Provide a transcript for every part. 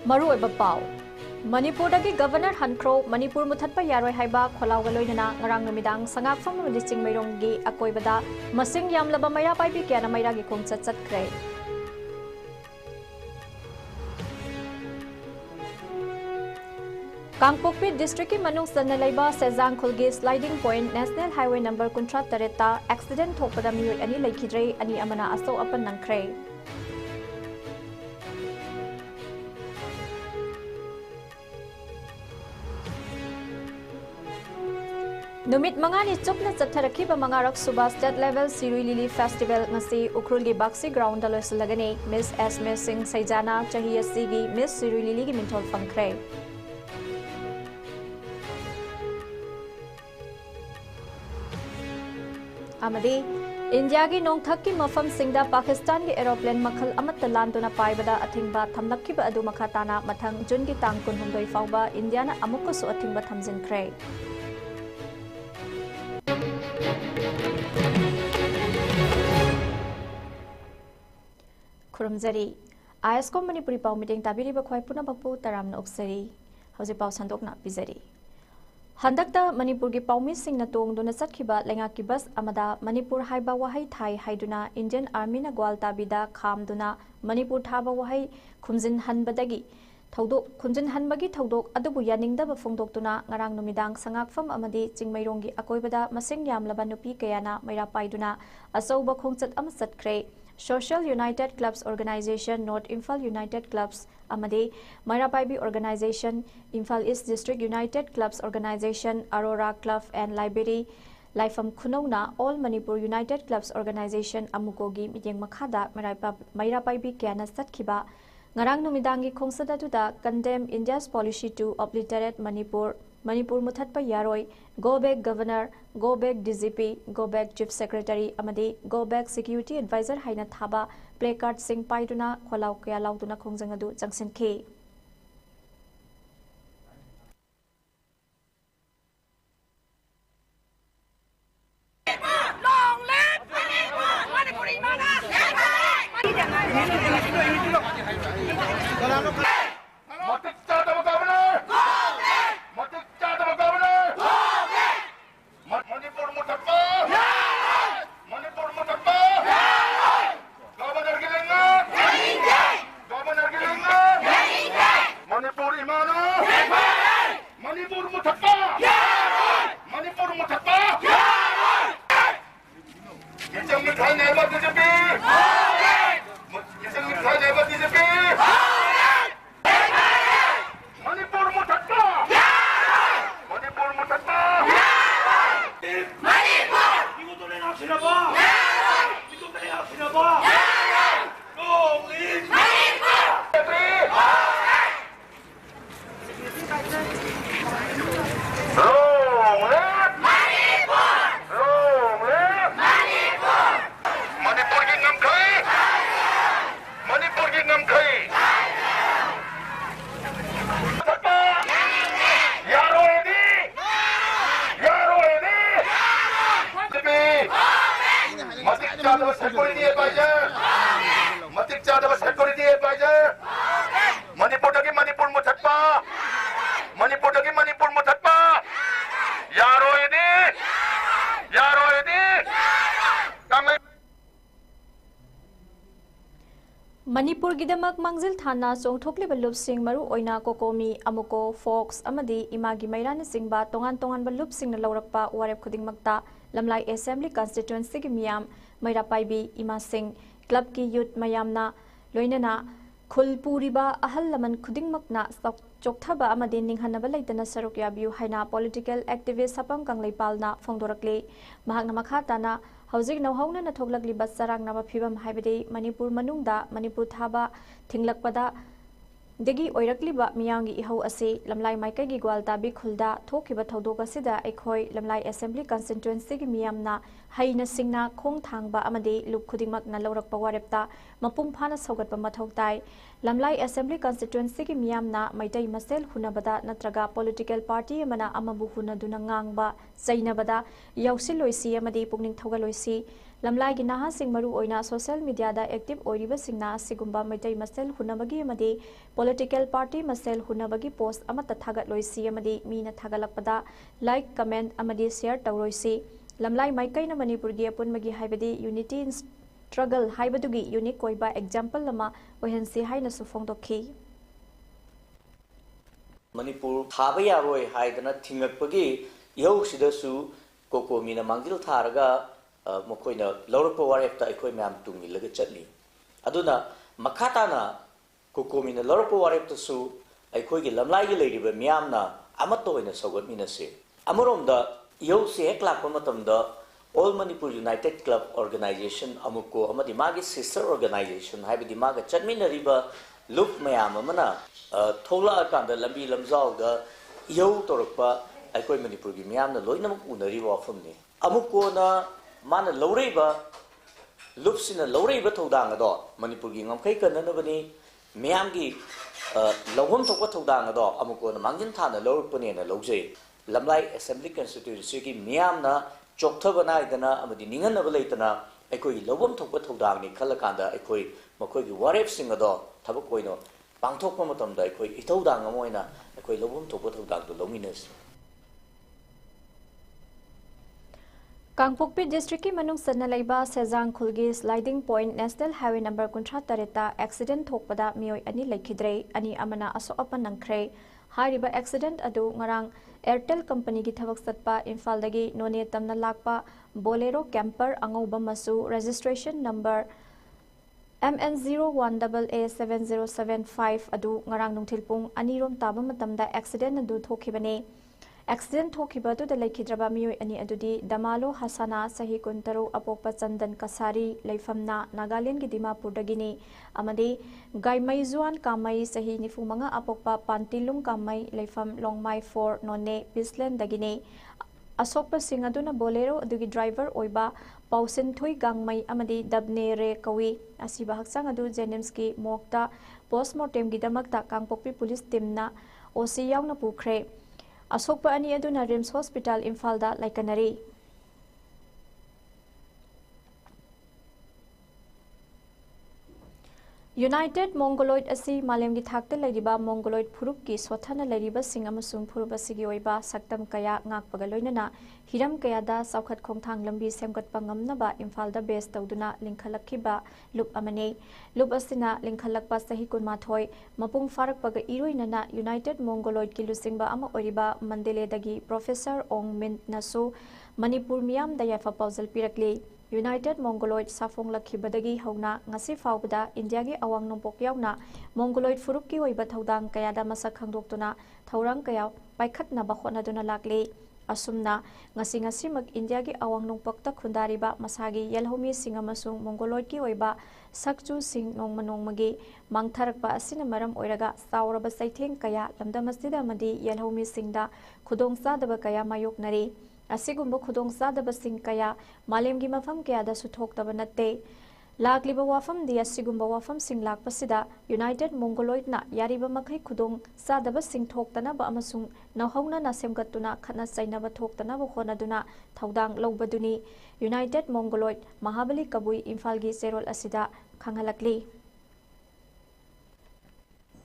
Maruoiba Pau Manipurdagi Governor Hankro Manipur Muthatpa Yaroi Haiba Kholawa Loinana Ngarang Numidang Sangakfam Dising Maironggi Akoibada Masing Yamlaba Maira Paipi Kiana Mairagi Kongchat Chatkre Kangpokpi District ki Manung Sanalaiba Sezang Khulgi Sliding Point National Highway number Kuntra Tareta accident thokpada miyoi ani laikhidre ani amana aso apan nangkhre Numit mangani chukna chatharakhiba mangarak suba state level Sirui Lili Festival ngasi Ukrulgi Baksi ground da loisalagani Miss Esme Singh Saijana chahi asigi Miss Sirui Lili gi minthol fangkhre Amadi India gi nongthak ki mafam singda Pakistan gi aeroplane makhal amatta landuna paibada athingba thamlakhiba adu makhatana mathang June gi tang 16 fauba India na amukku su athingba thamjinkhre Kurumzari ISCOM Manipuri Pau meeting tabiri ba khwai puna bakpu taramna oksari hauji pau sandokna pizari Handakta Manipur gi paumi sing na tong duna chatkhiba lenga ki bus amada Manipur haiba wahai thai haiduna Indian Army na gwal tabida khamduna Manipur thaba wahai khumjin hanbadagi Thaudok khunjin hanbagi thaudok adubu yaningdaba phongdoktuna ngarang numidang sangakfam amadi chingmaironggi akoibada masing yamlaba nupi kayana maira paiduna asauba khongchat ama chatkre Social United Clubs Organization North Imphal United Clubs amadi maira paibi organization Imphal East District United Clubs Organization Aurora Club and Library Laifam Khunona All Manipur United Clubs Organization amukogi mityeng makhada maira paibi kyana chatkhiba Ngarang numidangi khongsadatuda condemn India's policy to obliterate Manipur Muthatpa Yaroi, Go Back Governor, Go Back DGP, Go Back Chief Secretary, Amadi, Go Back Security Advisor Haina Thaba, Placard Sing Paiduna, Kholau Kaya Lauduna Khongjangadu Jangsin K. Manipur gidamak mangzil thana chongthokliba lupsing maru oina kokomi amuko fox amadi imagi mairani singba tongan ba lupsing na laurakpa warep khudingmakta lamlai assembly constituency gi miyam maira paibi ima sing club ki youth mayamna loinana khulpuriba ahal laman khudingmakna chokthaba amadi ninghanaba leitana saruk yabiu haina political activist sapam kangleipalna phongdorakle mahakna makhatana Hauzik nauhauna na thoglagli basarang na mapibam haibadi Manipur manungda Manipur thaba thinglakpada degi oirakliba miyangi ihau ase lamlai maikai gi gwaltabi khulda thokiba thodok asida ekhoi lamlai assembly constituency gi miyamna haina singna khong thangba amadi lup khudingmak na laurakpa warepta mapung phana saugatpa mathautai lamlai assembly constituency gi miyamna maitai masel hunabada natraga political party amana amabu hunaduna ngangba zainabada yausiloisi amadi pungning thogaloisi lamlai gi naha sing maru oina social media da active oiriba singna sigumba maitai masel hunabagi amadi political party masel hunabagi post amata thagat loisi amadi mina thagalakpada like comment amadi share tawroisi lamlai maikai na manipur gi apunmagi haibadi unity in struggle haibadugi unique koiba example lama ohensi haina su phongdokhi Manipur thaba yaroi haidana thingakpagi yau sidasu kokomina mangil tharaga mokoina lawrpa warefta aikoi myam tungilaga chatli aduna makhatana kokomina lawrpa warefta su aikoi gi lamlai gi leiriba myamna amato oina sogot minase amoromda yau se hek lakpa matamda All Manipur United Club Organization amuko amadi magi sister organization haibidi maga chatminariba loop mayam amana thola akanda lambi lamjawga yau torpa aikoi manipur gi miyamna loinamuk unari wafamni amuko na mana lawreiba lupsina lawreiba thodang ado manipur gi ngamkai kananabani miyam gi lawhom thokpa thodang ado amuko na mangjin thana lawrupane na lawjei lamlai assembly constituency gi miyamna chokthaba idana amadi ninganaba leitana aikoi gi lawhom thokpa thodang ni khalakanda aikoi makoi gi warep sing ado thabak koino pangthokpa matamda aikoi ithodang amoina aikoi lawhom thokpa thodang do lominas Kangpokpi district ki manung sanna laiba Sejang Khulgi sliding point national highway number 38 accident thokpada mioi ani laikhidrei ani amana aso apan nangkhre hariba accident adu ngarang Airtel company ki thabak satpa Imphal dagi none tamna lakpa Bolero camper angauba masu registration number MN01AA7075 adu ngarang nungthilpung anirom taba matamda accident adu thokhibane accident thokiba tu da laikhidraba mioi ani adudi Damalo Hasana sahi kuntaru apokpa Chandan Kasari leifamna Nagaland gi Dimapur dagini amade Gaimai Zuan Kamai sahi nifumanga apokpa Pantilung Kamai leifam Longmai 4 nonne Pisland dagini asokpa singaduna Bolero adugi driver oiba Pausin Thui Gangmai amadi Dabne Re Kawi asiba haksang adu Jenims ki mokta postmortem gi damakta Kangpokpi police team na OC yauna pukre asokpa ani aduna Rims Hospital Imphal da laikanari United Mongoloid asi malemgi thakta lariba Mongoloid phuruk ki sothana lariba sing amasung phurub asigi oiba saktam kaya ngakpaga loinana hiram kaya da saukhat khongthang lambi semgatpa ngamnaba Imphal da base tawduna lingkhalakhiba loop amane loop asina lingkhalakpa sahi kunmathoi mapung farakpaga iroinana United Mongoloid ki lusingba ama oriba Mandele dagi Professor Ong Min nasu Manipur miyam da yafa pausal pirakli United Mongoloid Safong Lakhibadagi Hauna ngasi faubada India gi awang nongpok yauna Mongoloid furuk ki oiba thodang kaya da masak khangdoktuna thorang kaya paikhatna ba khonaduna lakle asumna ngasi mak India gi awang nongpok ta khundariba masagi yelhomi singamasung Mongoloid ki oiba sakchu sing nongmanongmagi mangtharakpa asina maram oiraga sauraba saitheng kaya lamdamasida madi yelhomi singda khudongsa daba kaya mayoknari asigumba khudong sadaba sing kaya malemgi mafam kaya da suthokdaba natte lakliba wafam di asigumba wafam sing lakpasida United Mongoloid na yariba makai khudong sadaba sing thoktana ba amasung nahawna na semgatuna khana chainaba thoktana ba khonaduna thaudang lobaduni United Mongoloid Mahabali Kabui Imphal gi serol asida khanghalakli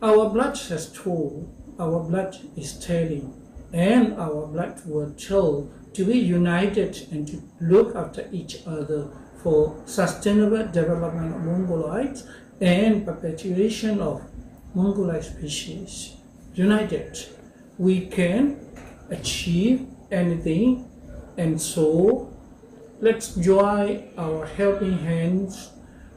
Our blood has told, our blood is telling, and our blood will tell to be united and to look after each other for sustainable development of Mongoloids and perpetuation of Mongoloid species. United, we can achieve anything, and so let's join our helping hands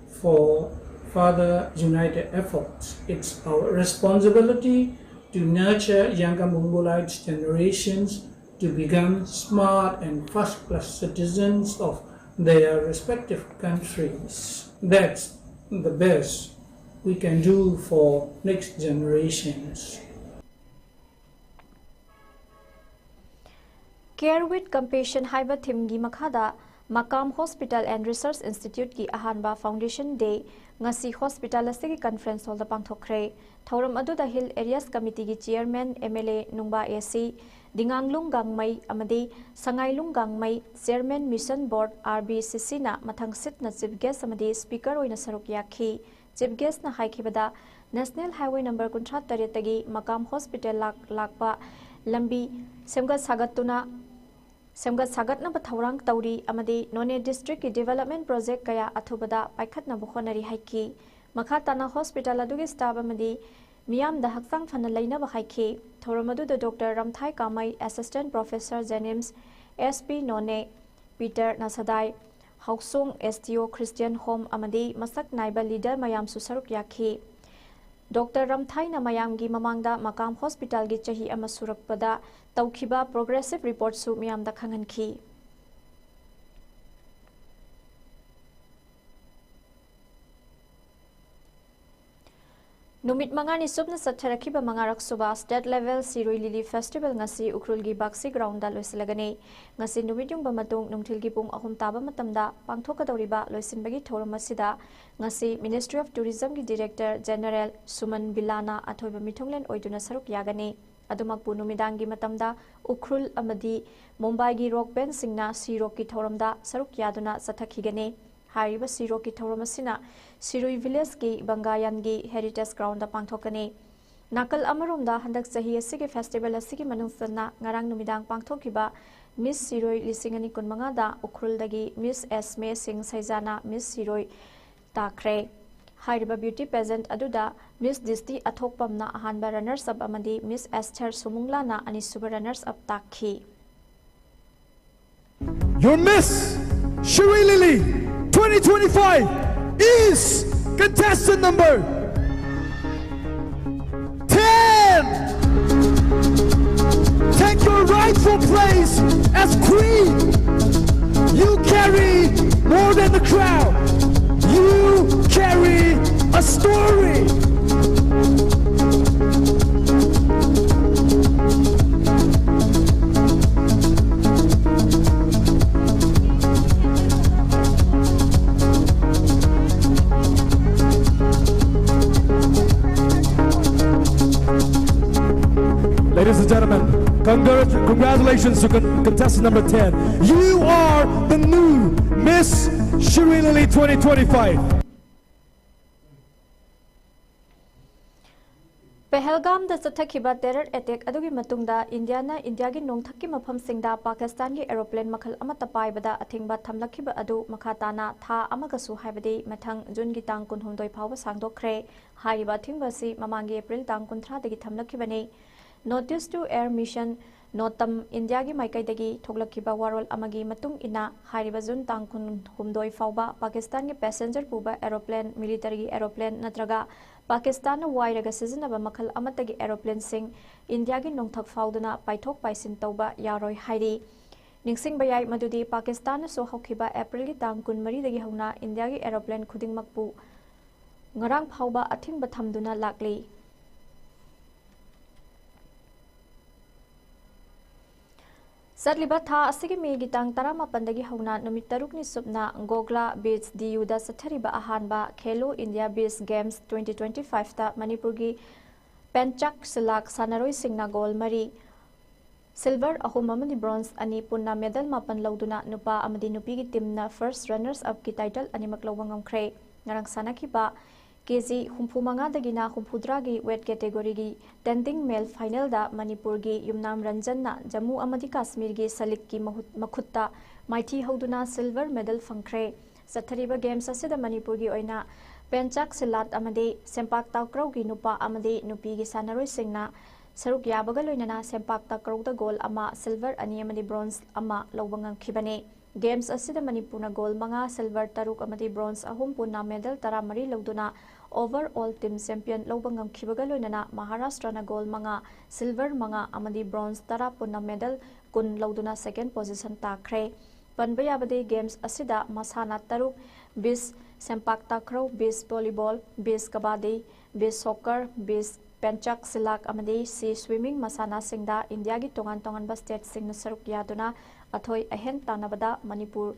for further united efforts. It's our responsibility to nurture younger Mongoloid generations to become smart and first-class citizens of their respective countries. That's the best we can do for next generations. Care with Compassion haiba thimgi makhada Makam Hospital and Research Institute ki ahanba Foundation Day ngasi hospital asigi conference hall da pangthokre thoram adu da Hill Areas Committee ki chairman MLA Nungba AC Dinganglung Gangmai amadi Sangailung Gangmai chairman mission board RBCC na mathang sit na chief guest amadi speaker oina saruk yakhi chief guest na haikibada National Highway number 38 tagi Makam Hospital lakpa lambi semgat sagat na bathawrang tauri amadi None district ki development project kaya athubada paikhat na bukhonari haiki makha tana hospital adugi staff amadi miyam da haksang phana leina ba haiki thoramadu da Dr. Ramthai Kamai assistant professor Jenims SP None Peter Nasadai Hausung STO Christian Home amadi masak naiba leader mayam susaruk yakhi Dr. Ramthai na mayamgi mamangda Makam Hospital gi chahi ama surakpada tawkhiba progressive report su miyamda khangankhi Numit mangani subna satharakhiba mangarak suba state level Siroi Lily Festival ngasi Ukrulgi Baksi ground da loisilagani ngasi numit yung bamatung nungthilgi pung ahum taba matamda pangthokadawriba loisinbagi thoram asida ngasi Ministry of Tourism gi Director General Suman Bilana athoiba mithonglen oiduna saruk yagani adumakpu numidangi matamda Ukrul amadi Mumbai gi rock band singna Sirok ki thoramda saruk yaduna sathakhigani Hariba Sirok ki thoramasina Siroi village ki Bangayan gi heritage ground da pangthokani nakal amaromda handak sahi asigi festival asigi manungsana ngarang numidang pangthokiba Miss Siroi lisingani kunmanga da Ukrul dagi Miss Esme Singh Saijana Miss Siroi takre Hariba beauty pageant aduda Miss Disti athokpamna ahanba runners up amadi Miss Esther Sumungla na anisuba runners up takhi Your Miss Sherry Lily 2025 is contestant number 10. Take your rightful place as queen. You carry more than the crowd. You carry a story. Ladies and gentlemen, congratulations to contestant number 10. You are the new Miss Sherry Lily 2025. Pahalgam da sathakhiba terror attack adugi matungda India gi nongthakki mafam singda Pakistan gi aeroplane makhal amata paibada athingba thamlakhiba adu makhatana tha amagasu haibadi mathang June gi tang 19 phawba sangdokkhre haiba thingba si mamangi April tang 13 dagi thamlakkhibani Notice to Air Mission Notam India gi maikai dagi thoglakhiba warol amagi matung ina hariba June tang 19 phawba Pakistan gi passenger puba aeroplane military aeroplane natraga Pakistan wairaga sizinaba makhal amatagi aeroplane sing India gi nongthak fauduna paithok paisin tauba yaroi hairi ningsing bayai madudi Pakistan so hokhiba April gi tang 13 dagi hauna India gi aeroplane khudingmakpu ngarang phauba athingba thamduna lakli Sadliba tha asigi me gitang tarama pandagi hauna numit tarukni subna Gogla Beach DU da sathariba ahanba Khelo India Beach Games 2025 ta Manipur gi Penchak Silak Sanaroi Singna Gold Mari Silver ahum amani bronze ani punna medal mapan lauduna nupa amadi nupi gi teamna first runners up ki title animak lawangam khre ngarang sanaki ba KG Humpumanga dagina Humpudra gi weight category gi tending male final da Manipur gi Yumnam Ranjan na Jammu amadi Kashmir gi Salik ki makhutta maithi hoduna silver medal fangkhre sathariba games asida Manipur gi oina Penchak Silat amadi Sempak Takraw gi nupa amadi nupi gi sanaroi singna saruk yabaga loinana Sempak Takraw da goal ama silver ani amadi bronze ama lawangam khibane Games asida Manipurna gold manga silver taruk amadi bronze ahum punna medal tara mari lauduna overall team champion lobangam khibaga loinana Maharashtra na gold manga silver manga amadi bronze tara punna medal kun lauduna second position takre panbaya bade games asida masana taruk bis sempak takraw bis volleyball bis kabadi bis soccer bis Penchak Silak amadi si swimming masana singda India gi tongan tongan ba state sing na saruk yaduna athoi ahen tanabada Manipur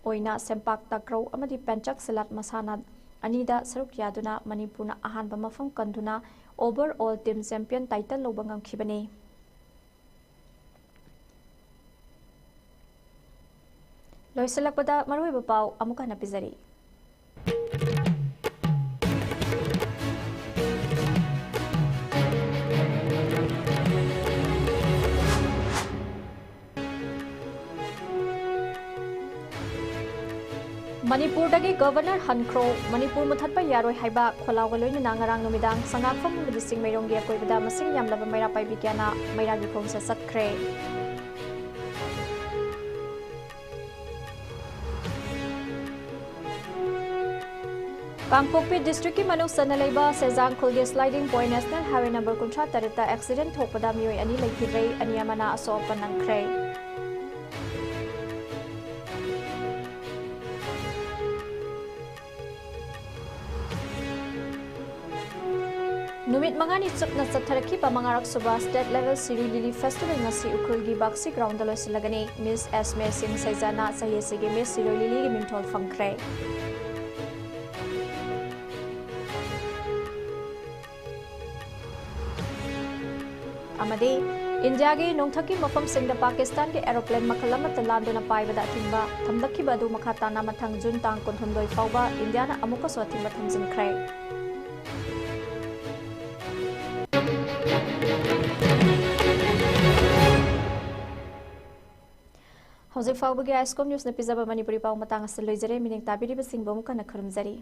ओइना सेम्पाक ताक्रौ अमदि पेंचक सिलाट मसाना अनीदा सरुक यादुना मणिपुरना अहानबा मफम कंदुना overall team champion title लौबा ngamkhibani लोइसलकपदा मरुइबा पाउ अमुका नपिजरी मणिपुर गवर्नर हनख्रो मणिपुर मुथत्प यारोय हाइबा खोलाव लोइना ngarang नुमिदांग संगाखम मिदिसिंग मैरोंगी अकोइबदा मसिंग यामलबा मैरा पाइबि क्याना मैरागी खोंसा सत्ख्रे कांगपोकपी डिस्ट्रिक्ट की मनुक सनलेबा सेजांग खुलगे sliding point national highway number 53 ता एक्सीडेंट थोपदा मियोय अनि लेखिद्रै अनि अमना असोप नंख्रे नुमित मंगानी चुपना चथरखिबा मंगारक सुबा state level Shirui lily festival ngasi उखुलगी बाक्सी ग्राउंड लोइसलगनी मिस एसमे सिंह सैजाना सहिसिगे मिस सिरी लिली गी मिंथोल फंख्रे अमदे इंडिया के नोंथकी मफम सिंह पाकिस्तान के एरोप्लेन मखल अमत लांदुना पाइबदा थिंबा थमदखिबा दु मखा ताना मथंग जुन तांग कुनहुमदोय फावबा इंडिया ना अमुका सो थिंबा थमजिनख्रे हौजिक फावबगे आइस्कॉम न्यूज़ न पिजाबा मणिपुरी पाव मतंग असल लोइजरे मिनिंग ताबिरिबा सिंह बमुका न खरमजरी।